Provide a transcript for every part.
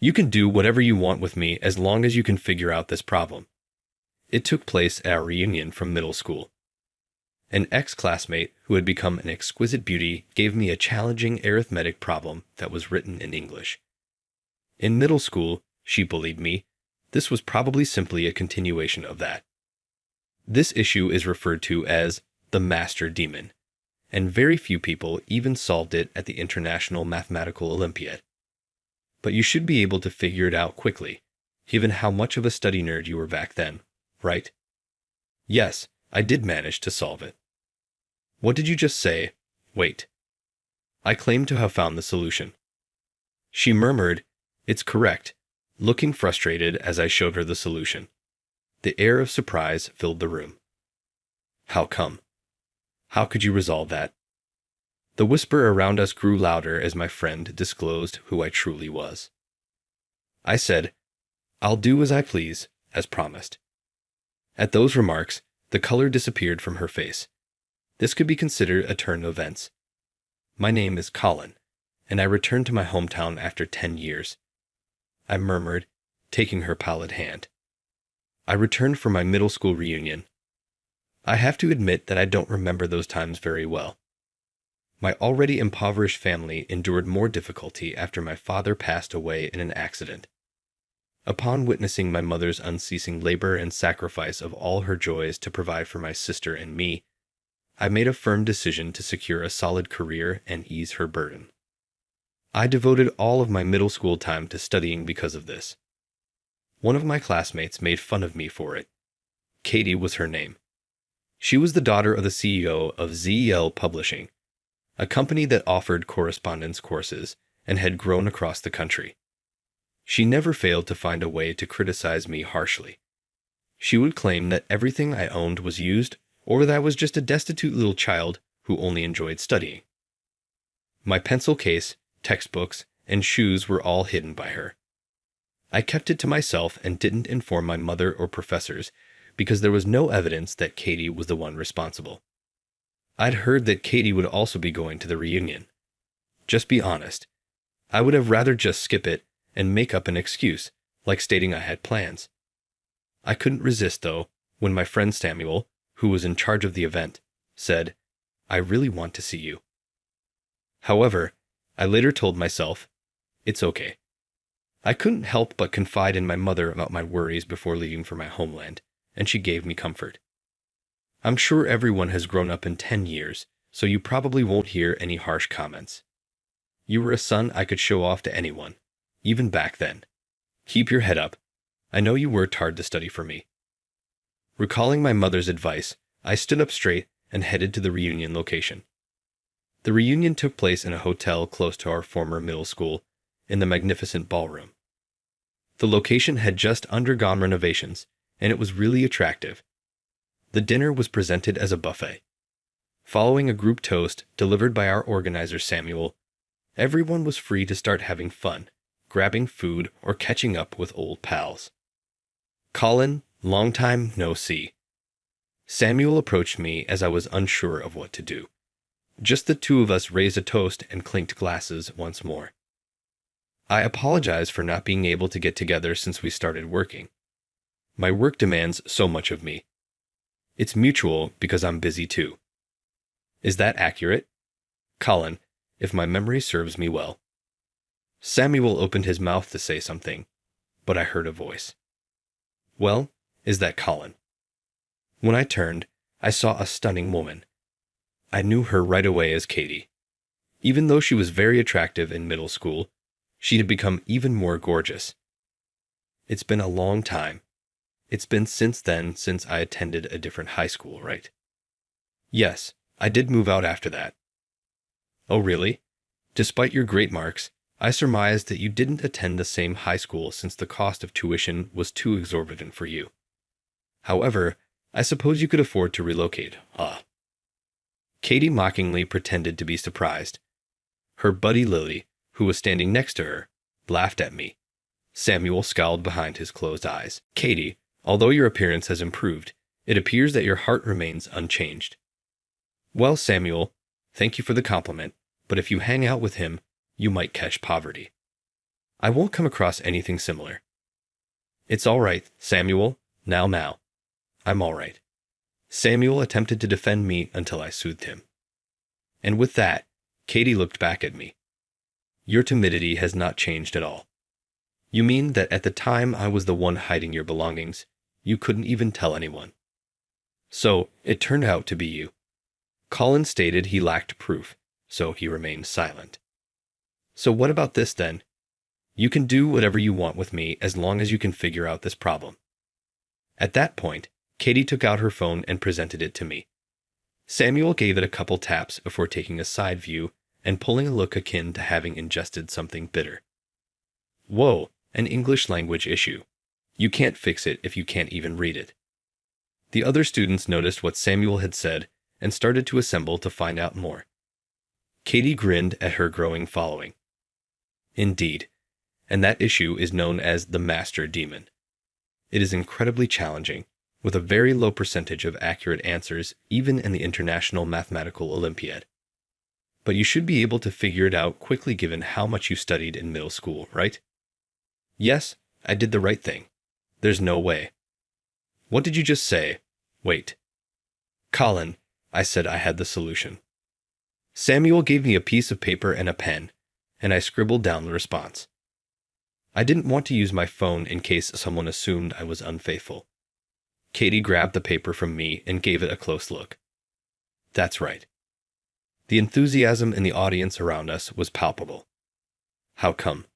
You can do whatever you want with me as long as you can figure out this problem. It took place at our reunion from middle school. An ex-classmate who had become an exquisite beauty gave me a challenging arithmetic problem that was written in English. In middle school, she bullied me. This was probably simply a continuation of that. This issue is referred to as the master demon, and very few people even solved it at the International Mathematical Olympiad. But you should be able to figure it out quickly, given how much of a study nerd you were back then, right? Yes, I did manage to solve it. What did you just say? Wait. I claim to have found the solution. She murmured, "It's correct," looking frustrated as I showed her the solution. The air of surprise filled the room. How come? How could you resolve that? The whisper around us grew louder as my friend disclosed who I truly was. I said, "I'll do as I please," as promised. At those remarks, the color disappeared from her face. This could be considered a turn of events. My name is Colin, and I returned to my hometown after 10 years. I murmured, taking her pallid hand. I returned for my middle school reunion. I have to admit that I don't remember those times very well. My already impoverished family endured more difficulty after my father passed away in an accident. Upon witnessing my mother's unceasing labor and sacrifice of all her joys to provide for my sister and me, I made a firm decision to secure a solid career and ease her burden. I devoted all of my middle school time to studying because of this. One of my classmates made fun of me for it. Katie was her name. She was the daughter of the CEO of ZEL Publishing, a company that offered correspondence courses and had grown across the country. She never failed to find a way to criticize me harshly. She would claim that everything I owned was used, or that I was just a destitute little child who only enjoyed studying. My pencil case, textbooks, and shoes were all hidden by her. I kept it to myself and didn't inform my mother or professors because there was no evidence that Katie was the one responsible. I'd heard that Katie would also be going to the reunion. Just be honest. I would have rather just skip it and make up an excuse, like stating I had plans. I couldn't resist, though, when my friend Samuel, who was in charge of the event, said, "I really want to see you." However, I later told myself, it's okay. I couldn't help but confide in my mother about my worries before leaving for my homeland, and she gave me comfort. I'm sure everyone has grown up in 10 years, so you probably won't hear any harsh comments. You were a son I could show off to anyone, even back then. Keep your head up. I know you worked hard to study for me. Recalling my mother's advice, I stood up straight and headed to the reunion location. The reunion took place in a hotel close to our former middle school, in the magnificent ballroom. The location had just undergone renovations, and it was really attractive. The dinner was presented as a buffet. Following a group toast delivered by our organizer Samuel, everyone was free to start having fun, grabbing food or catching up with old pals. Colin, long time no see. Samuel approached me as I was unsure of what to do. Just the two of us raised a toast and clinked glasses once more. I apologize for not being able to get together since we started working. My work demands so much of me. It's mutual because I'm busy too. Is that accurate? Colin, if my memory serves me well. Samuel opened his mouth to say something, but I heard a voice. Well, is that Colin? When I turned, I saw a stunning woman. I knew her right away as Katie. Even though she was very attractive in middle school, she had become even more gorgeous. It's been a long time. It's been since then since I attended a different high school, right? Yes, I did move out after that. Oh, really? Despite your great marks, I surmised that you didn't attend the same high school since the cost of tuition was too exorbitant for you. However, I suppose you could afford to relocate, ah. Katie mockingly pretended to be surprised. Her buddy Lily, who was standing next to her, laughed at me. Samuel scowled behind his closed eyes. Katie, although your appearance has improved, it appears that your heart remains unchanged. Well, Samuel, thank you for the compliment, but if you hang out with him, you might catch poverty. I won't come across anything similar. It's all right, Samuel. Now. I'm all right. Samuel attempted to defend me until I soothed him. And with that, Katie looked back at me. Your timidity has not changed at all. You mean that at the time I was the one hiding your belongings, you couldn't even tell anyone? So, it turned out to be you. Colin stated he lacked proof, so he remained silent. So what about this then? You can do whatever you want with me as long as you can figure out this problem. At that point, Katie took out her phone and presented it to me. Samuel gave it a couple taps before taking a side view and pulling a look akin to having ingested something bitter. Whoa, an English language issue. You can't fix it if you can't even read it. The other students noticed what Samuel had said and started to assemble to find out more. Katie grinned at her growing following. Indeed, and that issue is known as the Master Demon. It is incredibly challenging, with a very low percentage of accurate answers even in the International Mathematical Olympiad. But you should be able to figure it out quickly given how much you studied in middle school, right? Yes, I did the right thing. There's no way. What did you just say? Wait. Colin, I said I had the solution. Samuel gave me a piece of paper and a pen, and I scribbled down the response. I didn't want to use my phone in case someone assumed I was unfaithful. Katie grabbed the paper from me and gave it a close look. That's right. The enthusiasm in the audience around us was palpable. How come?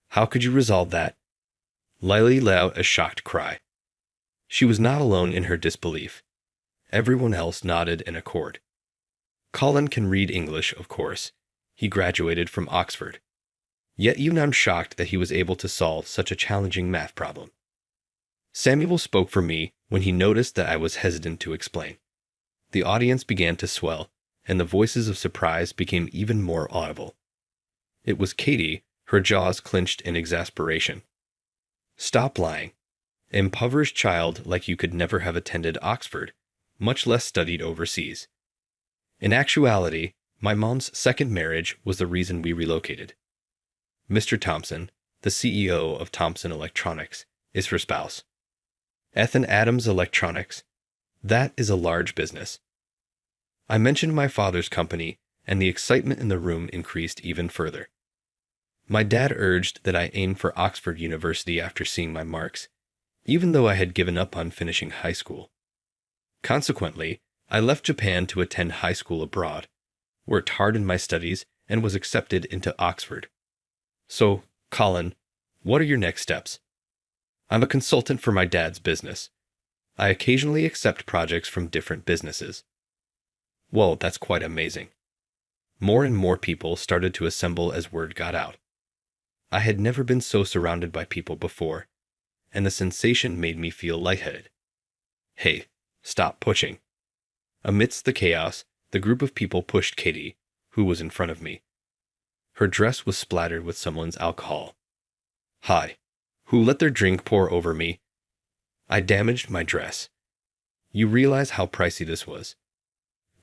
How could you resolve that? Lily let out a shocked cry. She was not alone in her disbelief. Everyone else nodded in accord. Colin can read English, of course. He graduated from Oxford. Yet even I'm shocked that he was able to solve such a challenging math problem. Samuel spoke for me when he noticed that I was hesitant to explain. The audience began to swell, and the voices of surprise became even more audible. It was Katie, her jaws clenched in exasperation. Stop lying. Impoverished child like you could never have attended Oxford, much less studied overseas. In actuality, my mom's second marriage was the reason we relocated. Mr. Thompson, the CEO of Thompson Electronics, is her spouse. Ethan Adams Electronics, that is a large business. I mentioned my father's company, and the excitement in the room increased even further. My dad urged that I aim for Oxford University after seeing my marks, even though I had given up on finishing high school. Consequently, I left Japan to attend high school abroad, worked hard in my studies, and was accepted into Oxford. So, Colin, what are your next steps? I'm a consultant for my dad's business. I occasionally accept projects from different businesses. Whoa, that's quite amazing. More and more people started to assemble as word got out. I had never been so surrounded by people before, and the sensation made me feel lightheaded. Hey, stop pushing. Amidst the chaos, the group of people pushed Katie, who was in front of me. Her dress was splattered with someone's alcohol. Hi. Who let their drink pour over me? I damaged my dress. You realize how pricey this was.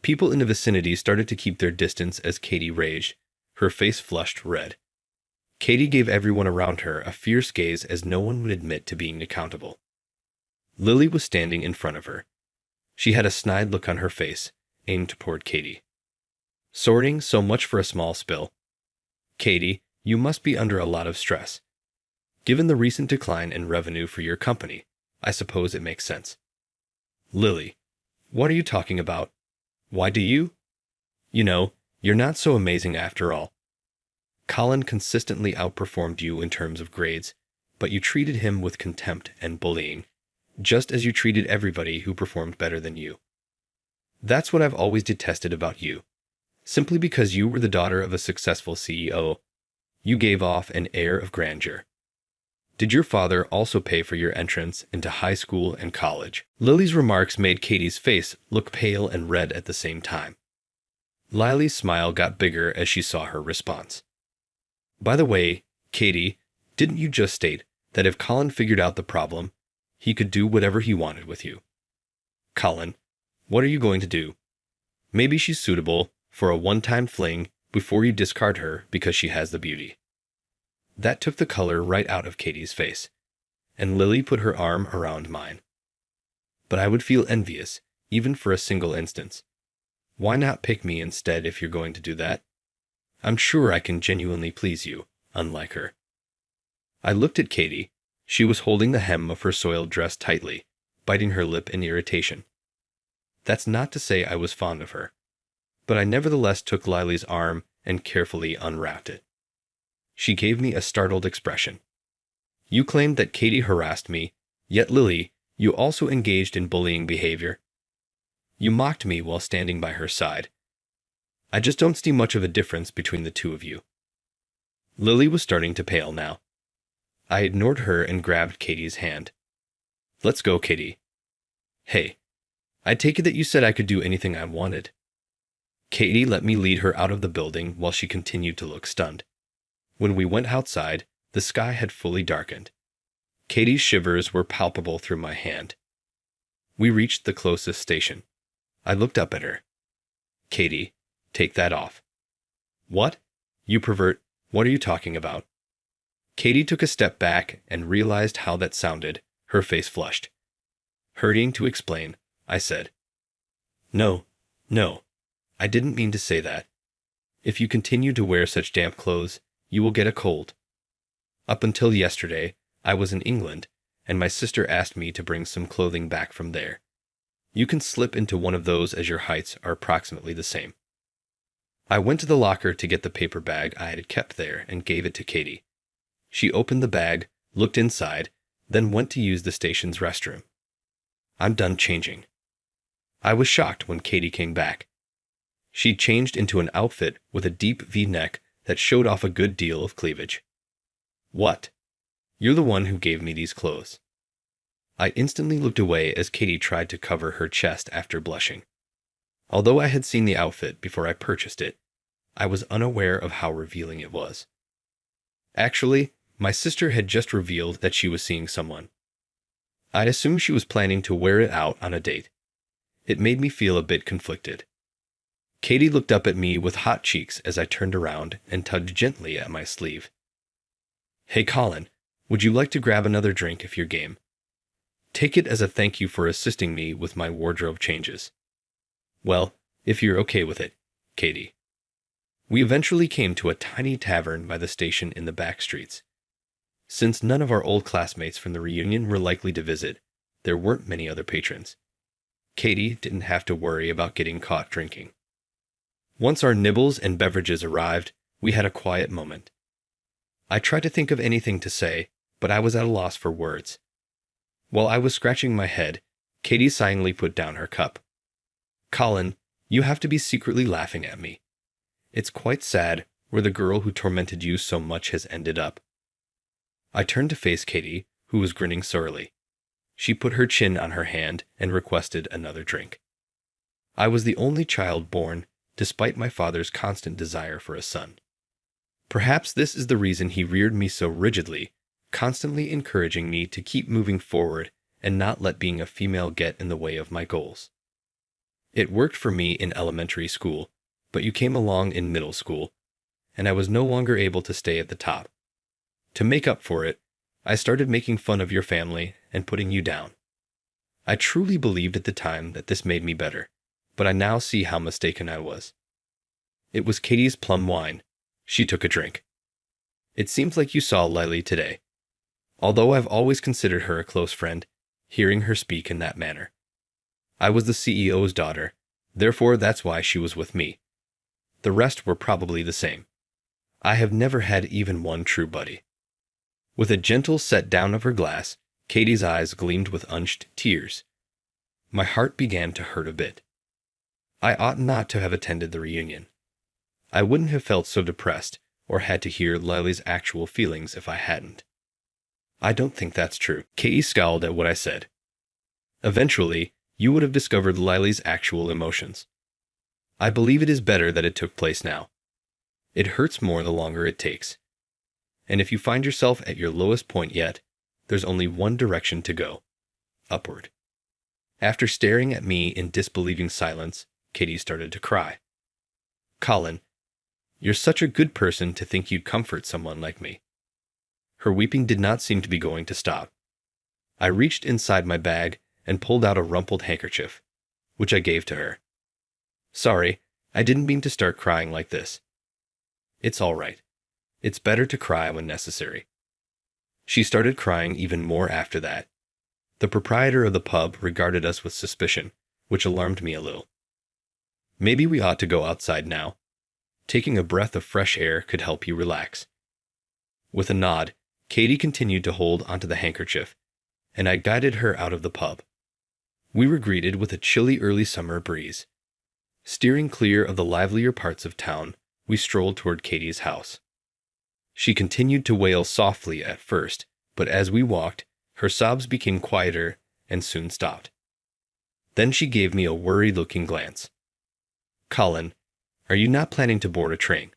People in the vicinity started to keep their distance as Katie raged, her face flushed red. Katie gave everyone around her a fierce gaze as no one would admit to being accountable. Lily was standing in front of her. She had a snide look on her face, aimed toward Katie. Sorting so much for a small spill. Katie, you must be under a lot of stress. Given the recent decline in revenue for your company, I suppose it makes sense. Lily, what are you talking about? Why do you? You know, you're not so amazing after all. Colin consistently outperformed you in terms of grades, but you treated him with contempt and bullying, just as you treated everybody who performed better than you. That's what I've always detested about you. Simply because you were the daughter of a successful CEO, you gave off an air of grandeur. Did your father also pay for your entrance into high school and college? Lily's remarks made Katie's face look pale and red at the same time. Lily's smile got bigger as she saw her response. By the way, Katie, didn't you just state that if Colin figured out the problem, he could do whatever he wanted with you? Colin, what are you going to do? Maybe she's suitable for a one-time fling before you discard her because she has the beauty. That took the color right out of Katie's face, and Lily put her arm around mine. But I would feel envious, even for a single instance. Why not pick me instead if you're going to do that? I'm sure I can genuinely please you, unlike her. I looked at Katie. She was holding the hem of her soiled dress tightly, biting her lip in irritation. That's not to say I was fond of her, but I nevertheless took Lily's arm and carefully unwrapped it. She gave me a startled expression. You claimed that Katie harassed me, yet Lily, you also engaged in bullying behavior. You mocked me while standing by her side. I just don't see much of a difference between the two of you. Lily was starting to pale now. I ignored her and grabbed Katie's hand. Let's go, Katie. Hey, I take it that you said I could do anything I wanted. Katie let me lead her out of the building while she continued to look stunned. When we went outside, the sky had fully darkened. Katie's shivers were palpable through my hand. We reached the closest station. I looked up at her. Katie, take that off. What? You pervert, what are you talking about? Katie took a step back and realized how that sounded. Her face flushed. Hurrying to explain, I said, No, I didn't mean to say that. If you continue to wear such damp clothes, you will get a cold. Up until yesterday, I was in England, and my sister asked me to bring some clothing back from there. You can slip into one of those as your heights are approximately the same. I went to the locker to get the paper bag I had kept there and gave it to Katie. She opened the bag, looked inside, then went to use the station's restroom. I'm done changing. I was shocked when Katie came back. She changed into an outfit with a deep V-neck that showed off a good deal of cleavage. What? You're the one who gave me these clothes. I instantly looked away as Katie tried to cover her chest after blushing. Although I had seen the outfit before I purchased it, I was unaware of how revealing it was. Actually, my sister had just revealed that she was seeing someone. I assumed she was planning to wear it out on a date. It made me feel a bit conflicted. Katie looked up at me with hot cheeks as I turned around and tugged gently at my sleeve. Hey Colin, would you like to grab another drink if you're game? Take it as a thank you for assisting me with my wardrobe changes. Well, if you're okay with it, Katie. We eventually came to a tiny tavern by the station in the back streets. Since none of our old classmates from the reunion were likely to visit, there weren't many other patrons. Katie didn't have to worry about getting caught drinking. Once our nibbles and beverages arrived, we had a quiet moment. I tried to think of anything to say, but I was at a loss for words. While I was scratching my head, Katie silently put down her cup. Colin, you have to be secretly laughing at me. It's quite sad where the girl who tormented you so much has ended up. I turned to face Katie, who was grinning sorely. She put her chin on her hand and requested another drink. I was the only child born, despite my father's constant desire for a son. Perhaps this is the reason he reared me so rigidly, constantly encouraging me to keep moving forward and not let being a female get in the way of my goals. It worked for me in elementary school, but you came along in middle school, and I was no longer able to stay at the top. To make up for it, I started making fun of your family and putting you down. I truly believed at the time that this made me better, but I now see how mistaken I was. It was Katie's plum wine. She took a drink. It seems like you saw Lily today. Although I've always considered her a close friend, hearing her speak in that manner. I was the CEO's daughter, therefore that's why she was with me. The rest were probably the same. I have never had even one true buddy. With a gentle set down of her glass, Katie's eyes gleamed with unshed tears. My heart began to hurt a bit. I ought not to have attended the reunion. I wouldn't have felt so depressed or had to hear Lily's actual feelings if I hadn't. I don't think that's true. Katie scowled at what I said. Eventually, you would have discovered Lily's actual emotions. I believe it is better that it took place now. It hurts more the longer it takes. And if you find yourself at your lowest point yet, there's only one direction to go. Upward. After staring at me in disbelieving silence, Katie started to cry. Colin, you're such a good person to think you'd comfort someone like me. Her weeping did not seem to be going to stop. I reached inside my bag and pulled out a rumpled handkerchief, which I gave to her. Sorry, I didn't mean to start crying like this. It's all right. It's better to cry when necessary. She started crying even more after that. The proprietor of the pub regarded us with suspicion, which alarmed me a little. Maybe we ought to go outside now. Taking a breath of fresh air could help you relax. With a nod, Katie continued to hold onto the handkerchief, and I guided her out of the pub. We were greeted with a chilly early summer breeze. Steering clear of the livelier parts of town, we strolled toward Katie's house. She continued to wail softly at first, but as we walked, her sobs became quieter and soon stopped. Then she gave me a worried-looking glance. Colin, are you not planning to board a train?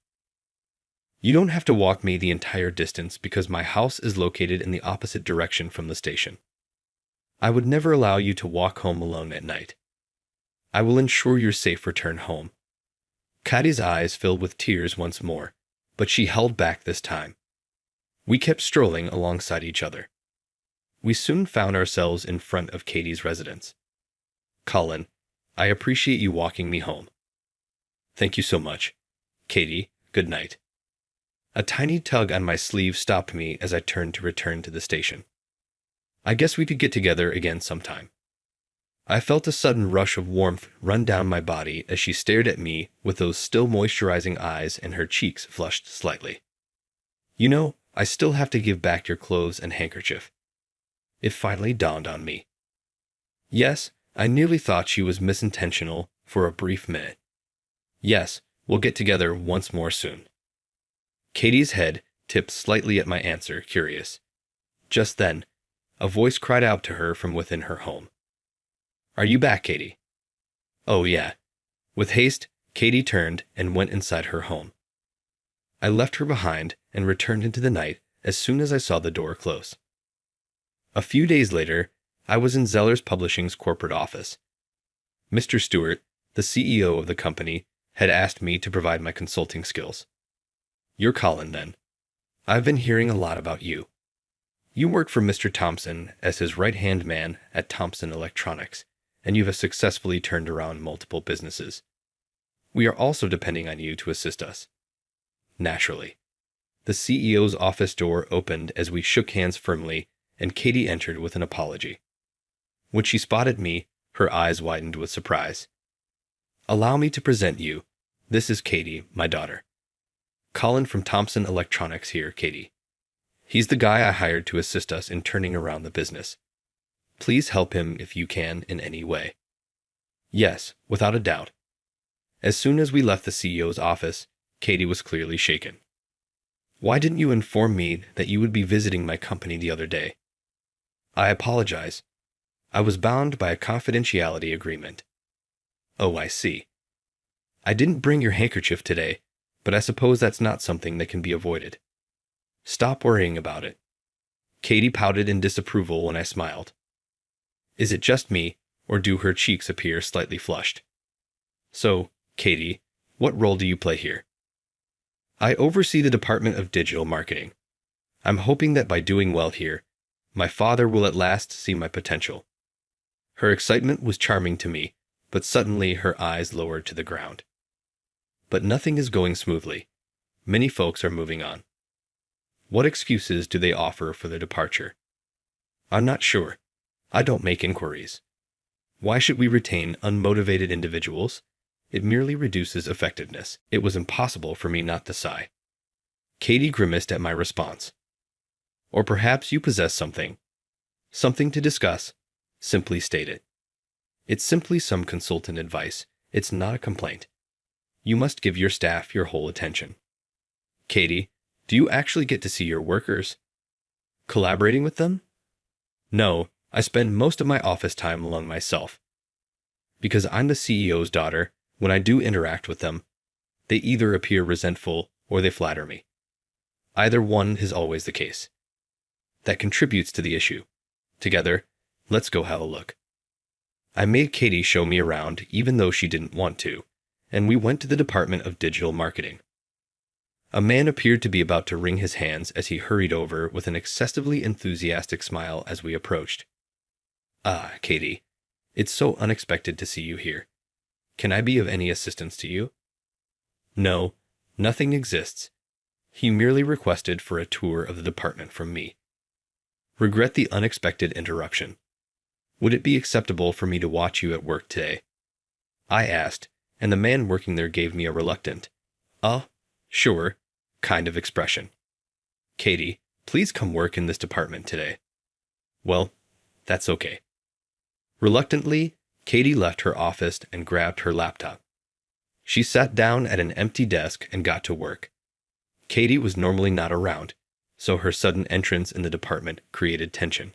You don't have to walk me the entire distance because my house is located in the opposite direction from the station. I would never allow you to walk home alone at night. I will ensure your safe return home. Katie's eyes filled with tears once more, but she held back this time. We kept strolling alongside each other. We soon found ourselves in front of Katie's residence. Colin, I appreciate you walking me home. Thank you so much. Katie, good night. A tiny tug on my sleeve stopped me as I turned to return to the station. I guess we could get together again sometime. I felt a sudden rush of warmth run down my body as she stared at me with those still moisturizing eyes and her cheeks flushed slightly. You know, I still have to give back your clothes and handkerchief. It finally dawned on me. Yes, I nearly thought she was misintentional for a brief minute. Yes, we'll get together once more soon. Katie's head tipped slightly at my answer, curious. Just then, a voice cried out to her from within her home. Are you back, Katie? Oh, yeah. With haste, Katie turned and went inside her home. I left her behind and returned into the night as soon as I saw the door close. A few days later, I was in Zeller's Publishing's corporate office. Mr. Stewart, the CEO of the company, had asked me to provide my consulting skills. You're Colin, then. I've been hearing a lot about you. You work for Mr. Thompson as his right-hand man at Thompson Electronics, and you have successfully turned around multiple businesses. We are also depending on you to assist us. Naturally. The CEO's office door opened as we shook hands firmly, and Katie entered with an apology. When she spotted me, her eyes widened with surprise. Allow me to present you. This is Katie, my daughter. Colin from Thompson Electronics here, Katie. He's the guy I hired to assist us in turning around the business. Please help him if you can in any way. Yes, without a doubt. As soon as we left the CEO's office, Katie was clearly shaken. Why didn't you inform me that you would be visiting my company the other day? I apologize. I was bound by a confidentiality agreement. Oh, I see. I didn't bring your handkerchief today, but I suppose that's not something that can be avoided. Stop worrying about it. Katie pouted in disapproval when I smiled. Is it just me, or do her cheeks appear slightly flushed? So, Katie, what role do you play here? I oversee the Department of Digital Marketing. I'm hoping that by doing well here, my father will at last see my potential. Her excitement was charming to me, but suddenly her eyes lowered to the ground. But nothing is going smoothly. Many folks are moving on. What excuses do they offer for their departure? I'm not sure. I don't make inquiries. Why should we retain unmotivated individuals? It merely reduces effectiveness. It was impossible for me not to sigh. Katie grimaced at my response. Or perhaps you possess something. Something to discuss. Simply state it. It's simply some consultant advice. It's not a complaint. You must give your staff your whole attention. Katie, do you actually get to see your workers? Collaborating with them? No, I spend most of my office time alone myself. Because I'm the CEO's daughter, when I do interact with them, they either appear resentful or they flatter me. Either one is always the case. That contributes to the issue. Together, let's go have a look. I made Katie show me around even though she didn't want to, and we went to the Department of Digital Marketing. A man appeared to be about to wring his hands as he hurried over with an excessively enthusiastic smile as we approached. "Ah, Katie, it's so unexpected to see you here. Can I be of any assistance to you?" "No, nothing exists." He merely requested for a tour of the department from me. "Regret the unexpected interruption. Would it be acceptable for me to watch you at work today?" I asked, and the man working there gave me a reluctant, sure, kind of expression. "Katie, please come work in this department today." "Well, that's okay." Reluctantly, Katie left her office and grabbed her laptop. She sat down at an empty desk and got to work. Katie was normally not around, so her sudden entrance in the department created tension.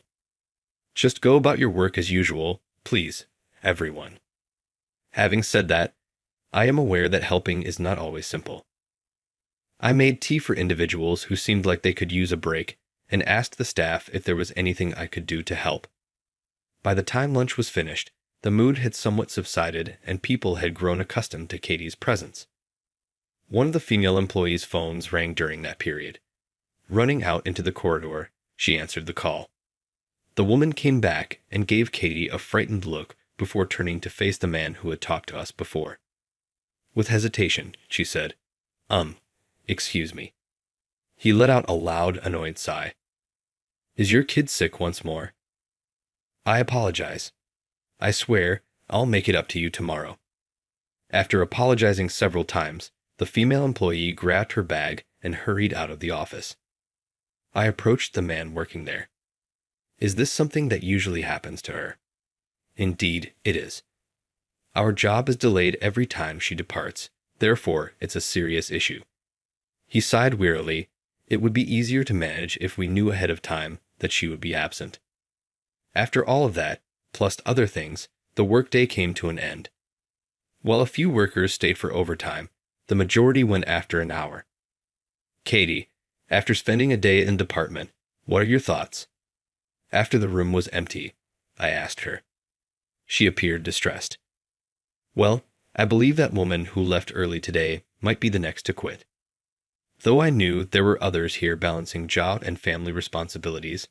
"Just go about your work as usual, please, everyone." Having said that, I am aware that helping is not always simple. I made tea for individuals who seemed like they could use a break and asked the staff if there was anything I could do to help. By the time lunch was finished, the mood had somewhat subsided and people had grown accustomed to Katie's presence. One of the female employees' phones rang during that period. Running out into the corridor, she answered the call. The woman came back and gave Katie a frightened look before turning to face the man who had talked to us before. With hesitation, she said, "Excuse me." He let out a loud, annoyed sigh. "Is your kid sick once more?" "I apologize. I swear I'll make it up to you tomorrow." After apologizing several times, the female employee grabbed her bag and hurried out of the office. I approached the man working there. "Is this something that usually happens to her?" "Indeed, it is. Our job is delayed every time she departs, therefore it's a serious issue." He sighed wearily. It would be easier to manage if we knew ahead of time that she would be absent. After all of that, plus other things, the workday came to an end. While a few workers stayed for overtime, the majority went after an hour. "Katie, after spending a day in the department, what are your thoughts?" After the room was empty, I asked her. She appeared distressed. "Well, I believe that woman who left early today might be the next to quit." Though I knew there were others here balancing job and family responsibilities,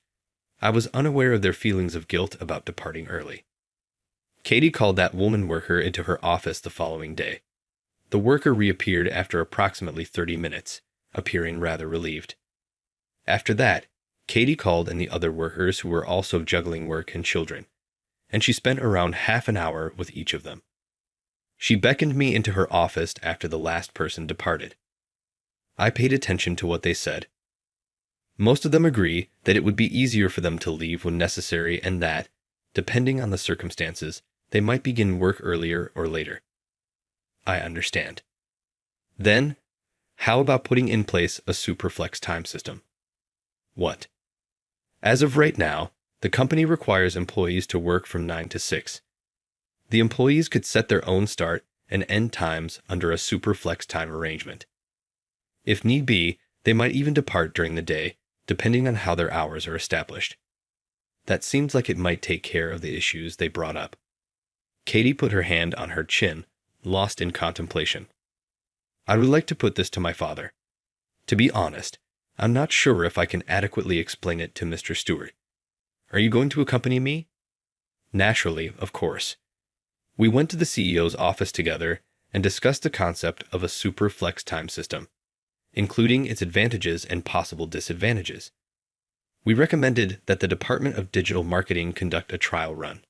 I was unaware of their feelings of guilt about departing early. Katie called that woman worker into her office the following day. The worker reappeared after approximately 30 minutes, appearing rather relieved. After that, Katie called in the other workers who were also juggling work and children, and she spent around half an hour with each of them. She beckoned me into her office after the last person departed. I paid attention to what they said. Most of them agree that it would be easier for them to leave when necessary and that, depending on the circumstances, they might begin work earlier or later. I understand. Then, how about putting in place a superflex time system? What? As of right now, the company requires employees to work from 9 to 6. The employees could set their own start and end times under a superflex time arrangement. If need be, they might even depart during the day, depending on how their hours are established. That seems like it might take care of the issues they brought up. Katie put her hand on her chin, lost in contemplation. I would like to put this to my father. To be honest, I'm not sure if I can adequately explain it to Mr. Stewart. Are you going to accompany me? Naturally, of course. We went to the CEO's office together and discussed the concept of a superflex time system, including its advantages and possible disadvantages. We recommended that the Department of Digital Marketing conduct a trial run.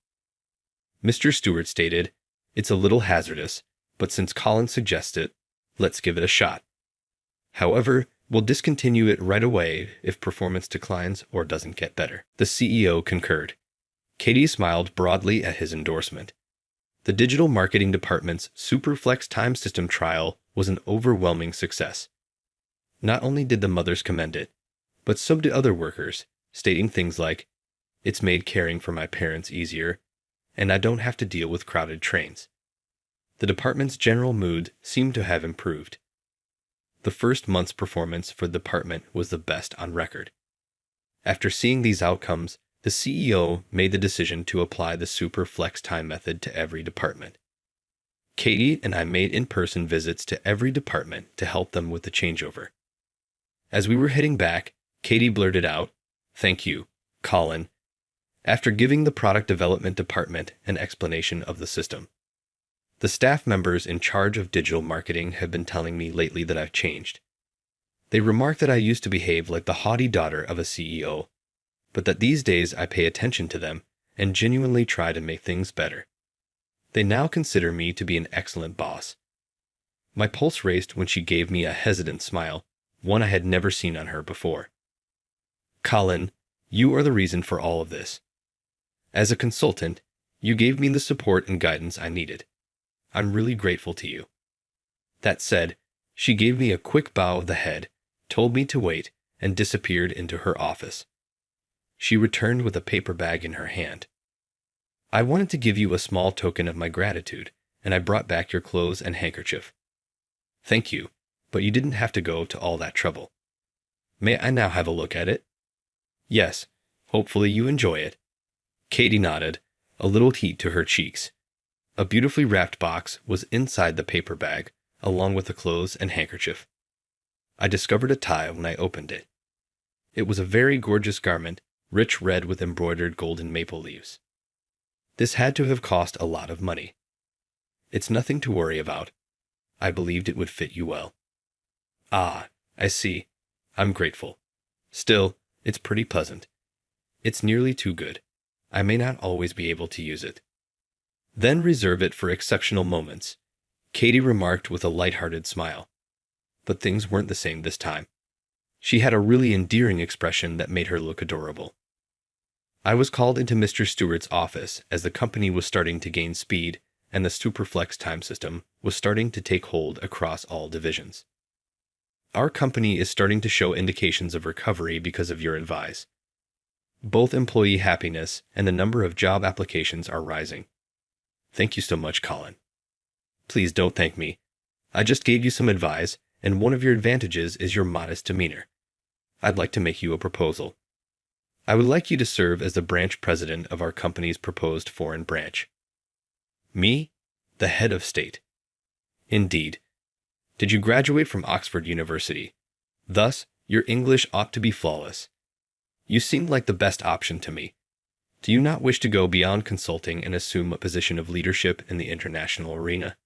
Mr. Stewart stated, "It's a little hazardous, but since Colin suggests it, let's give it a shot. However, we'll discontinue it right away if performance declines or doesn't get better." The CEO concurred. Katie smiled broadly at his endorsement. The Digital Marketing Department's Superflex Time System trial was an overwhelming success. Not only did the mothers commend it, but so did other workers, stating things like, "It's made caring for my parents easier, and I don't have to deal with crowded trains." The department's general mood seemed to have improved. The first month's performance for the department was the best on record. After seeing these outcomes, the CEO made the decision to apply the Superflex time method to every department. Katie and I made in-person visits to every department to help them with the changeover. As we were heading back, Katie blurted out, "Thank you, Colin," after giving the product development department an explanation of the system. The staff members in charge of digital marketing have been telling me lately that I've changed. They remark that I used to behave like the haughty daughter of a CEO, but that these days I pay attention to them and genuinely try to make things better. They now consider me to be an excellent boss. My pulse raced when she gave me a hesitant smile, one I had never seen on her before. "Colin, you are the reason for all of this. As a consultant, you gave me the support and guidance I needed. I'm really grateful to you." That said, she gave me a quick bow of the head, told me to wait, and disappeared into her office. She returned with a paper bag in her hand. "I wanted to give you a small token of my gratitude, and I brought back your clothes and handkerchief." "Thank you, but you didn't have to go to all that trouble. May I now have a look at it?" "Yes, hopefully you enjoy it." Katie nodded, a little heat to her cheeks. A beautifully wrapped box was inside the paper bag, along with the clothes and handkerchief. I discovered a tie when I opened it. It was a very gorgeous garment, rich red with embroidered golden maple leaves. This had to have cost a lot of money. "It's nothing to worry about. I believed it would fit you well." "Ah, I see. I'm grateful. Still, it's pretty pleasant. It's nearly too good. I may not always be able to use it." "Then reserve it for exceptional moments," Katie remarked with a light-hearted smile. But things weren't the same this time. She had a really endearing expression that made her look adorable. I was called into Mr. Stewart's office as the company was starting to gain speed and the Superflex time system was starting to take hold across all divisions. "Our company is starting to show indications of recovery because of your advice. Both employee happiness and the number of job applications are rising." "Thank you so much, Colin." "Please don't thank me. I just gave you some advice, and one of your advantages is your modest demeanor. I'd like to make you a proposal. I would like you to serve as the branch president of our company's proposed foreign branch." "Me? The head of state?" "Indeed. Did you graduate from Oxford University? Thus, your English ought to be flawless. You seem like the best option to me. Do you not wish to go beyond consulting and assume a position of leadership in the international arena?"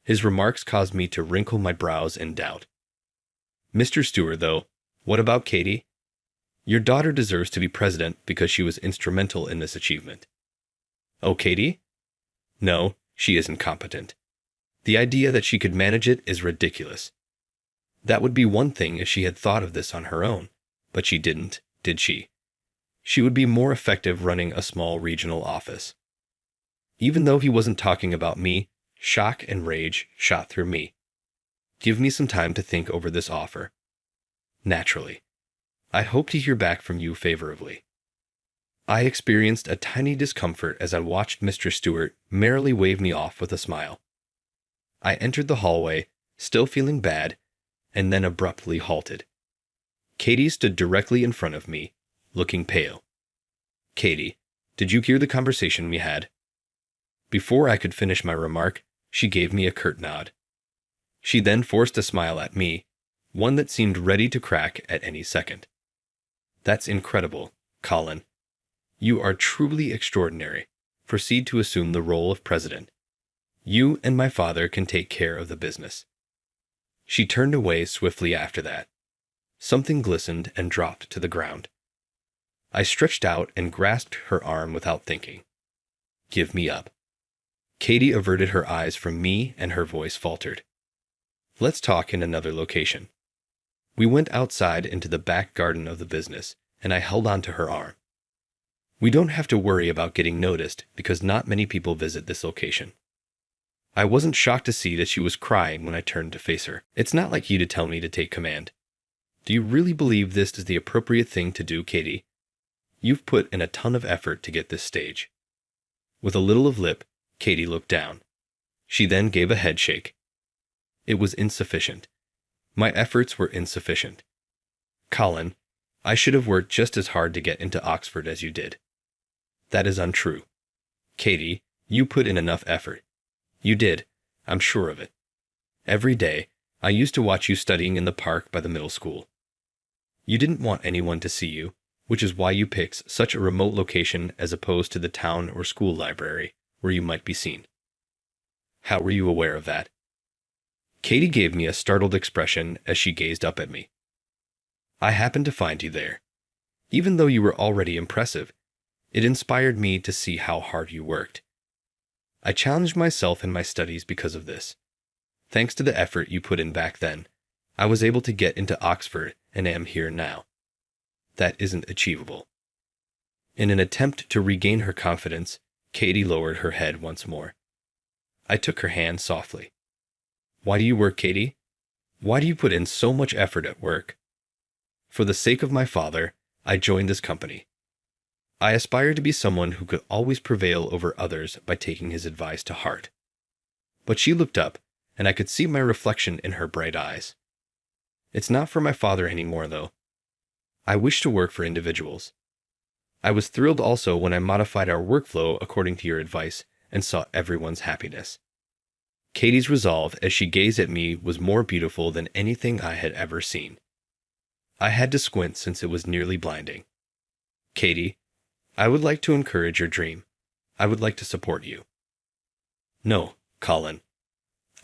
His remarks caused me to wrinkle my brows in doubt. "Mr. Stewart, though, what about Katie? Your daughter deserves to be president because she was instrumental in this achievement." "Oh, Katie? No, she isn't competent. The idea that she could manage it is ridiculous. That would be one thing if she had thought of this on her own, but she didn't, did she? She would be more effective running a small regional office." Even though he wasn't talking about me, shock and rage shot through me. "Give me some time to think over this offer." "Naturally. I hope to hear back from you favorably." I experienced a tiny discomfort as I watched Mr. Stewart merrily wave me off with a smile. I entered the hallway, still feeling bad, and then abruptly halted. Katie stood directly in front of me, looking pale. "Katie, did you hear the conversation we had?" Before I could finish my remark, she gave me a curt nod. She then forced a smile at me, one that seemed ready to crack at any second. "That's incredible, Colin. You are truly extraordinary. Proceed to assume the role of president. You and my father can take care of the business." She turned away swiftly after that. Something glistened and dropped to the ground. I stretched out and grasped her arm without thinking. "Give me up." Katie averted her eyes from me and her voice faltered. "Let's talk in another location." We went outside into the back garden of the business, and I held on to her arm. "We don't have to worry about getting noticed because not many people visit this location." I wasn't shocked to see that she was crying when I turned to face her. "It's not like you to tell me to take command. Do you really believe this is the appropriate thing to do, Katie? You've put in a ton of effort to get this stage." With a little of lip, Katie looked down. She then gave a head shake. It was insufficient. My efforts were insufficient. "Colin, I should have worked just as hard to get into Oxford as you did." "That is untrue. Katie, you put in enough effort. You did, I'm sure of it. Every day, I used to watch you studying in the park by the middle school. You didn't want anyone to see you, which is why you picked such a remote location as opposed to the town or school library where you might be seen. How were you aware of that? Katie gave me a startled expression as she gazed up at me. I happened to find you there. Even though you were already impressive, it inspired me to see how hard you worked. I challenged myself in my studies because of this. Thanks to the effort you put in back then, I was able to get into Oxford and am here now. That isn't achievable. In an attempt to regain her confidence, Katie lowered her head once more. I took her hand softly. Why do you work, Katie? Why do you put in so much effort at work? For the sake of my father, I joined this company. I aspire to be someone who could always prevail over others by taking his advice to heart. But she looked up, and I could see my reflection in her bright eyes. It's not for my father anymore, though. I wish to work for individuals. I was thrilled also when I modified our workflow according to your advice and saw everyone's happiness. Katie's resolve as she gazed at me was more beautiful than anything I had ever seen. I had to squint since it was nearly blinding. Katie, I would like to encourage your dream. I would like to support you. No, Colin.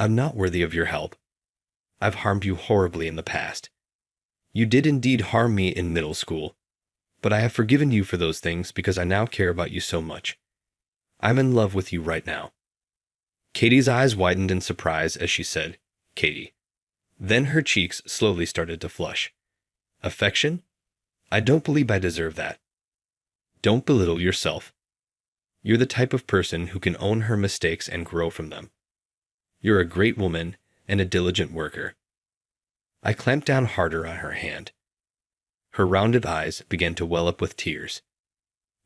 I'm not worthy of your help. I've harmed you horribly in the past. You did indeed harm me in middle school, but I have forgiven you for those things because I now care about you so much. I'm in love with you right now. Katie's eyes widened in surprise as she said, Katie. Then her cheeks slowly started to flush. Affection? I don't believe I deserve that. Don't belittle yourself. You're the type of person who can own her mistakes and grow from them. You're a great woman and a diligent worker. I clamped down harder on her hand. Her rounded eyes began to well up with tears.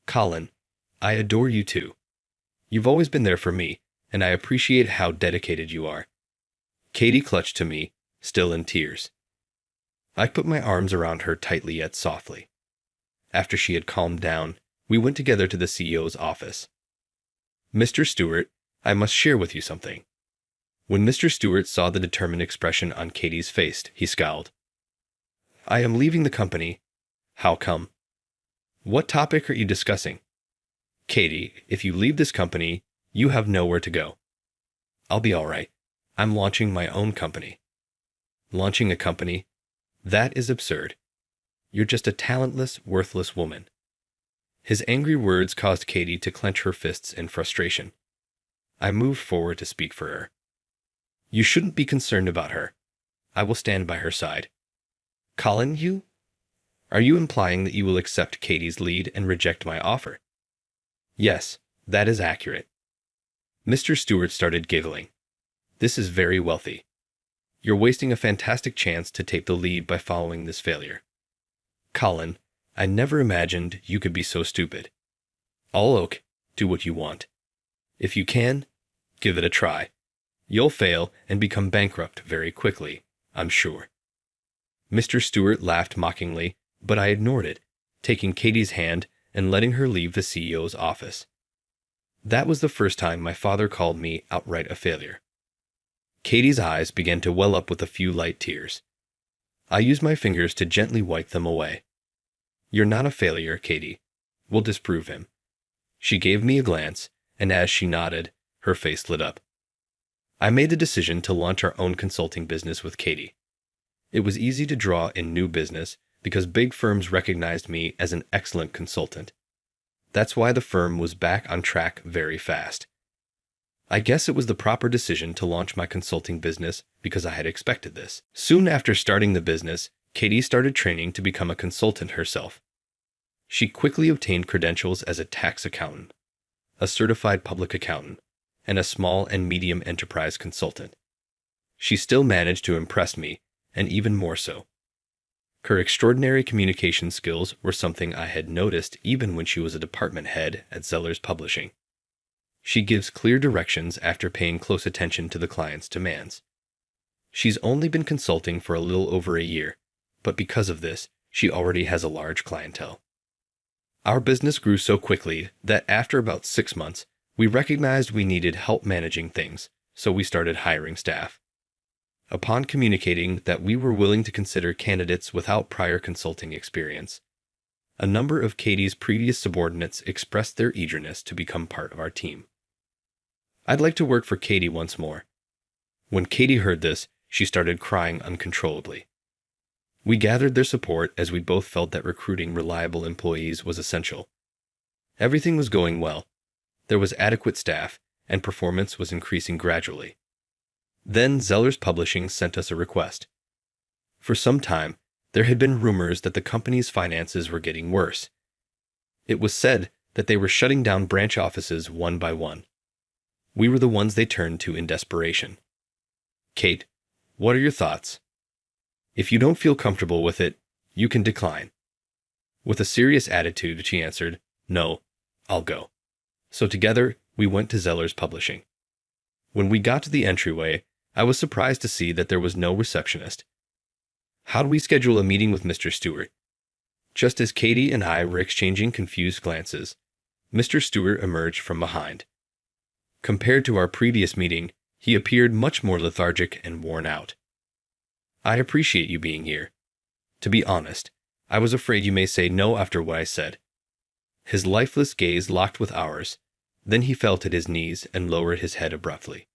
Colin, I adore you too. You've always been there for me, and I appreciate how dedicated you are. Katie clutched to me, still in tears. I put my arms around her tightly yet softly. After she had calmed down, we went together to the CEO's office. Mr. Stewart, I must share with you something. When Mr. Stewart saw the determined expression on Katie's face, he scowled. I am leaving the company. How come? What topic are you discussing? Katie, if you leave this company, you have nowhere to go. I'll be all right. I'm launching my own company. Launching a company? That is absurd. You're just a talentless, worthless woman. His angry words caused Katie to clench her fists in frustration. I moved forward to speak for her. You shouldn't be concerned about her. I will stand by her side. Colin, you? Are you implying that you will accept Katie's lead and reject my offer? Yes, that is accurate. Mr. Stewart started giggling. This is very wealthy. You're wasting a fantastic chance to take the lead by following this failure. Colin, I never imagined you could be so stupid. All oak, do what you want. If you can, give it a try. You'll fail and become bankrupt very quickly, I'm sure. Mr. Stewart laughed mockingly, but I ignored it, taking Katie's hand and letting her leave the CEO's office. That was the first time my father called me outright a failure. Katie's eyes began to well up with a few light tears. I used my fingers to gently wipe them away. You're not a failure, Katie. We'll disprove him. She gave me a glance, and as she nodded, her face lit up. I made the decision to launch our own consulting business with Katie. It was easy to draw in new business because big firms recognized me as an excellent consultant. That's why the firm was back on track very fast. I guess it was the proper decision to launch my consulting business because I had expected this. Soon after starting the business, Katie started training to become a consultant herself. She quickly obtained credentials as a tax accountant, a certified public accountant, and a small and medium enterprise consultant. She still managed to impress me, and even more so. Her extraordinary communication skills were something I had noticed even when she was a department head at Zeller's Publishing. She gives clear directions after paying close attention to the client's demands. She's only been consulting for a little over a year, but because of this, she already has a large clientele. Our business grew so quickly that after about 6 months, we recognized we needed help managing things, so we started hiring staff. Upon communicating that we were willing to consider candidates without prior consulting experience, a number of Katie's previous subordinates expressed their eagerness to become part of our team. I'd like to work for Katie once more. When Katie heard this, she started crying uncontrollably. We gathered their support as we both felt that recruiting reliable employees was essential. Everything was going well. There was adequate staff, and performance was increasing gradually. Then Zellers Publishing sent us a request. For some time, there had been rumors that the company's finances were getting worse. It was said that they were shutting down branch offices one by one. We were the ones they turned to in desperation. Kate, what are your thoughts? If you don't feel comfortable with it, you can decline. With a serious attitude, she answered, No, I'll go. So together, we went to Zellers Publishing. When we got to the entryway, I was surprised to see that there was no receptionist. How do we schedule a meeting with Mr. Stewart? Just as Katie and I were exchanging confused glances, Mr. Stewart emerged from behind. Compared to our previous meeting, he appeared much more lethargic and worn out. I appreciate you being here. To be honest, I was afraid you may say no after what I said. His lifeless gaze locked with ours. Then he fell to his knees and lowered his head abruptly.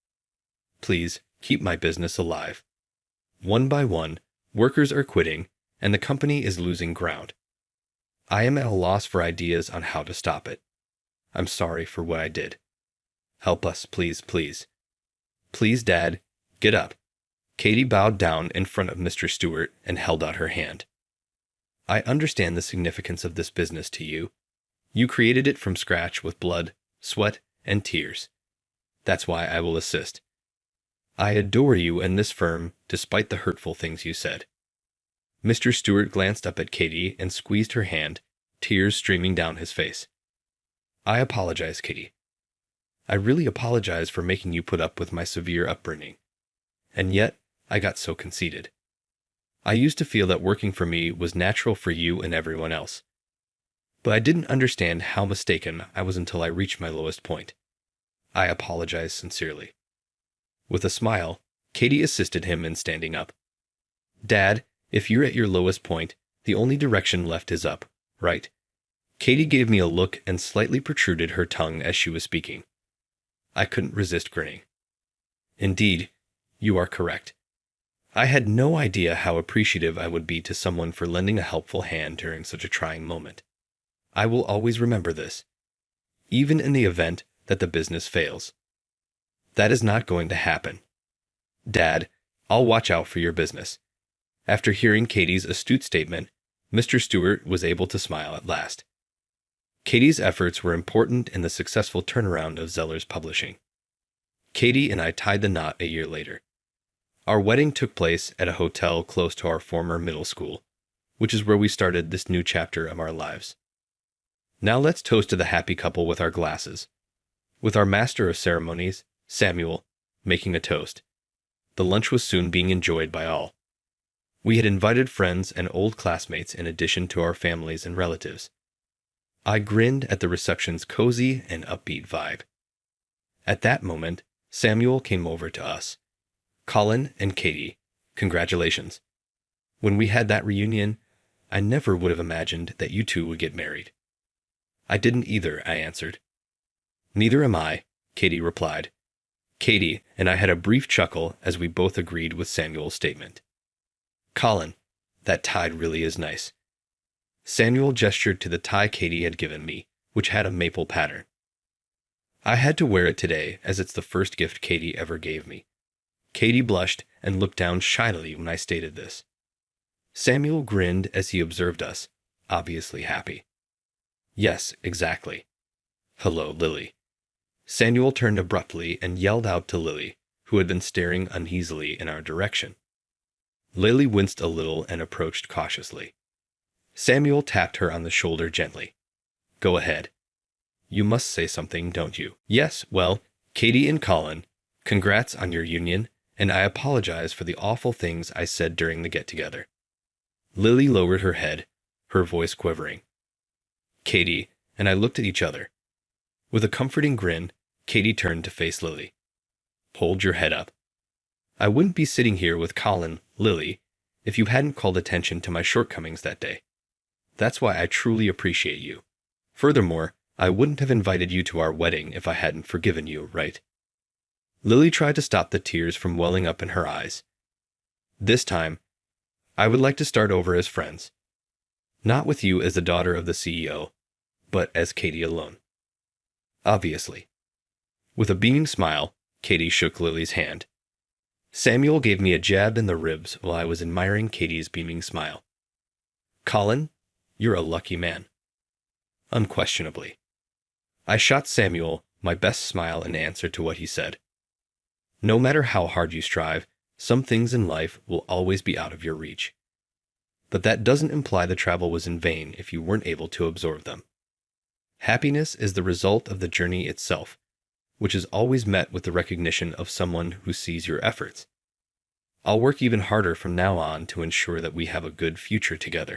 Please, keep my business alive. One by one, workers are quitting, and the company is losing ground. I am at a loss for ideas on how to stop it. I'm sorry for what I did. Help us, please, please. Please, Dad, get up. Katie bowed down in front of Mr. Stewart and held out her hand. I understand the significance of this business to you. You created it from scratch with blood, sweat, and tears. That's why I will assist. I adore you and this firm, despite the hurtful things you said. Mr. Stewart glanced up at Katie and squeezed her hand, tears streaming down his face. I apologize, Katie. I really apologize for making you put up with my severe upbringing. And yet, I got so conceited. I used to feel that working for me was natural for you and everyone else. But I didn't understand how mistaken I was until I reached my lowest point. I apologize sincerely. With a smile, Katie assisted him in standing up. Dad, if you're at your lowest point, the only direction left is up, right? Katie gave me a look and slightly protruded her tongue as she was speaking. I couldn't resist grinning. Indeed, you are correct. I had no idea how appreciative I would be to someone for lending a helpful hand during such a trying moment. I will always remember this, even in the event that the business fails. That is not going to happen. Dad, I'll watch out for your business. After hearing Katie's astute statement, Mr. Stewart was able to smile at last. Katie's efforts were important in the successful turnaround of Zellers Publishing. Katie and I tied the knot a year later. Our wedding took place at a hotel close to our former middle school, which is where we started this new chapter of our lives. Now let's toast to the happy couple with our glasses, with our master of ceremonies, Samuel, making a toast. The lunch was soon being enjoyed by all. We had invited friends and old classmates in addition to our families and relatives. I grinned at the reception's cozy and upbeat vibe. At that moment, Samuel came over to us. Colin and Katie, congratulations. When we had that reunion, I never would have imagined that you two would get married. I didn't either, I answered. Neither am I, Katie replied. Katie and I had a brief chuckle as we both agreed with Samuel's statement. Colin, that tie really is nice. Samuel gestured to the tie Katie had given me, which had a maple pattern. I had to wear it today as it's the first gift Katie ever gave me. Katie blushed and looked down shyly when I stated this. Samuel grinned as he observed us, obviously happy. Yes, exactly. Hello, Lily. Samuel turned abruptly and yelled out to Lily, who had been staring uneasily in our direction. Lily winced a little and approached cautiously. Samuel tapped her on the shoulder gently. Go ahead. You must say something, don't you? Yes, well, Katie and Colin, congrats on your union, and I apologize for the awful things I said during the get-together. Lily lowered her head, her voice quivering. Katie and I looked at each other. With a comforting grin, Katie turned to face Lily. Hold your head up. I wouldn't be sitting here with Colin, Lily, if you hadn't called attention to my shortcomings that day. That's why I truly appreciate you. Furthermore, I wouldn't have invited you to our wedding if I hadn't forgiven you, right? Lily tried to stop the tears from welling up in her eyes. This time, I would like to start over as friends. Not with you as the daughter of the CEO, but as Katie alone. Obviously. With a beaming smile, Katie shook Lily's hand. Samuel gave me a jab in the ribs while I was admiring Katie's beaming smile. Colin, you're a lucky man. Unquestionably. I shot Samuel my best smile in answer to what he said. No matter how hard you strive, some things in life will always be out of your reach. But that doesn't imply the travel was in vain if you weren't able to absorb them. Happiness is the result of the journey itself, which is always met with the recognition of someone who sees your efforts. I'll work even harder from now on to ensure that we have a good future together.